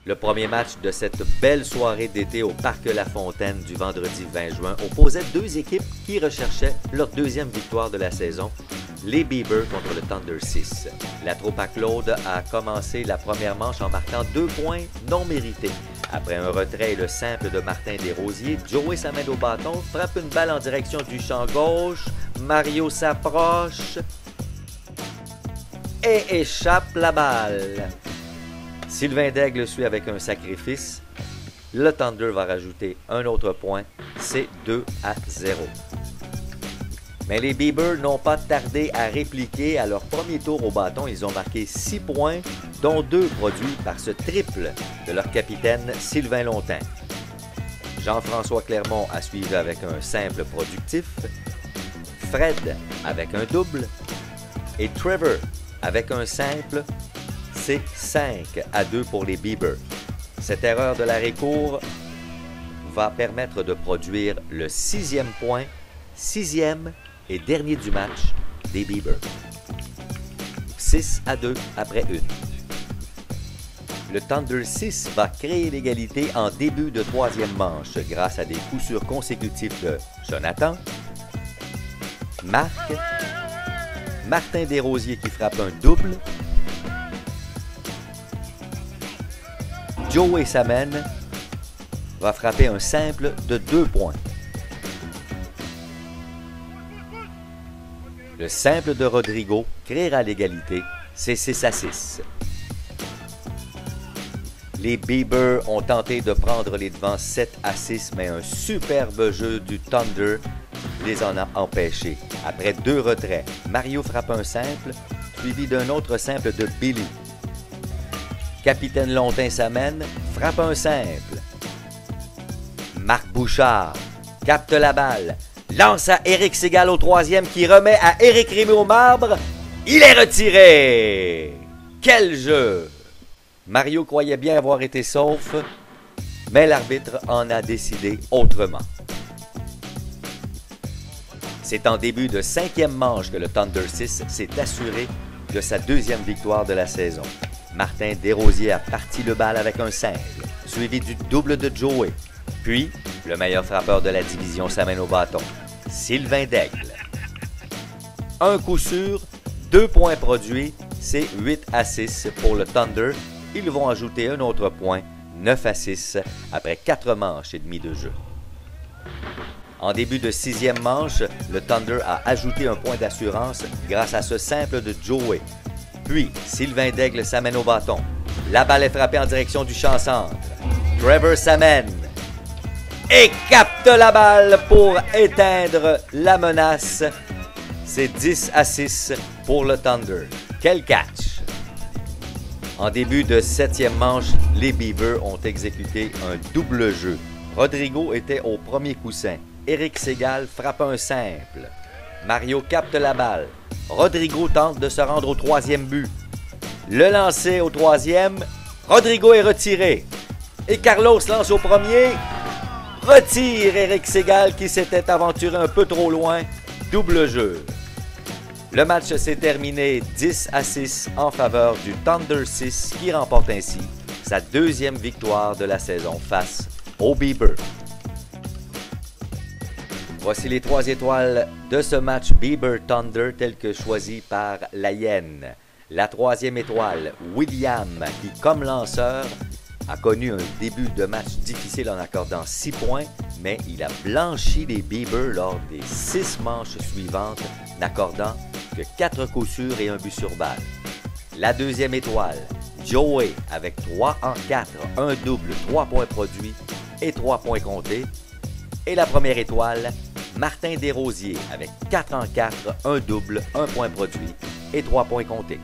Le premier match de cette belle soirée d'été au Parc La Fontaine du vendredi 20 juin opposait deux équipes qui recherchaient leur deuxième victoire de la saison, les Beavers contre le Thunder 6. La troupe à Claude a commencé la première manche en marquant 2 points non mérités. Après un retrait et le simple de Martin Desrosiers, Joey s'amène au bâton, frappe une balle en direction du champ gauche, Mario s'approche et échappe la balle. Sylvain Daigle suit avec un sacrifice. Le Thunder va rajouter un autre point. C'est 2-0. Mais les Beavers n'ont pas tardé à répliquer. À leur premier tour au bâton, ils ont marqué 6 points, dont 2 produits par ce triple de leur capitaine Sylvain Lontin. Jean-François Clermont a suivi avec un simple productif. Fred avec un double. Et Trevor avec un simple. C'est 5-2 pour les Beavers. Cette erreur de l'arrêt-court va permettre de produire le 6e point, 6e et dernier du match des Beavers. 6-2 après une. Le Thunder 6 va créer l'égalité en début de troisième manche grâce à des coups sûrs consécutifs de Jonathan, Marc, Martin Desrosiers qui frappe un double, Joey Samen va frapper un simple de 2 points. Le simple de Rodrigo créera l'égalité, c'est 6-6. Les Beavers ont tenté de prendre les devants 7-6, mais un superbe jeu du Thunder les en a empêchés. Après 2 retraits, Mario frappe un simple, suivi d'un autre simple de Billy. Capitaine Lontin s'amène, frappe un simple. Marc Bouchard capte la balle, lance à Éric Ségal au troisième qui remet à Éric Rémy au marbre. Il est retiré! Quel jeu! Mario croyait bien avoir été sauf, mais l'arbitre en a décidé autrement. C'est en début de 5e manche que le Thunder 6 s'est assuré de sa 2e victoire de la saison. Martin Desrosiers a parti le bal avec un simple, suivi du double de Joey. Puis, le meilleur frappeur de la division s'amène au bâton, Sylvain Daigle. Un coup sûr, 2 points produits, c'est 8-6 pour le Thunder. Ils vont ajouter un autre point, 9-6, après 4 manches et demie de jeu. En début de 6e manche, le Thunder a ajouté un point d'assurance grâce à ce simple de Joey. Puis, Sylvain Daigle s'amène au bâton. La balle est frappée en direction du champ centre. Trevor s'amène et capte la balle pour éteindre la menace. C'est 10-6 pour le Thunder. Quel catch! En début de 7e manche, les Beavers ont exécuté un double jeu. Rodrigo était au premier coussin. Éric Ségal frappe un simple. Mario capte la balle. Rodrigo tente de se rendre au 3e but. Le lancer au 3e. Rodrigo est retiré. Et Carlos lance au premier. Retire Éric Ségal qui s'était aventuré un peu trop loin. Double jeu. Le match s'est terminé 10-6 en faveur du Thunder 6 qui remporte ainsi sa 2e victoire de la saison face aux Beavers. Voici les 3 étoiles de ce match Beaver Thunder tel que choisi par la Hyène. La 3e étoile, William, qui comme lanceur a connu un début de match difficile en accordant 6 points, mais il a blanchi les Beavers lors des 6 manches suivantes, n'accordant que 4 coups sûrs et un but sur balle. La 2e étoile, Joey, avec 3 en 4, un double, 3 points produits et 3 points comptés. Et la 1re étoile, Martin Desrosiers avec 4 en 4, un double, 1 point produit et 3 points comptés.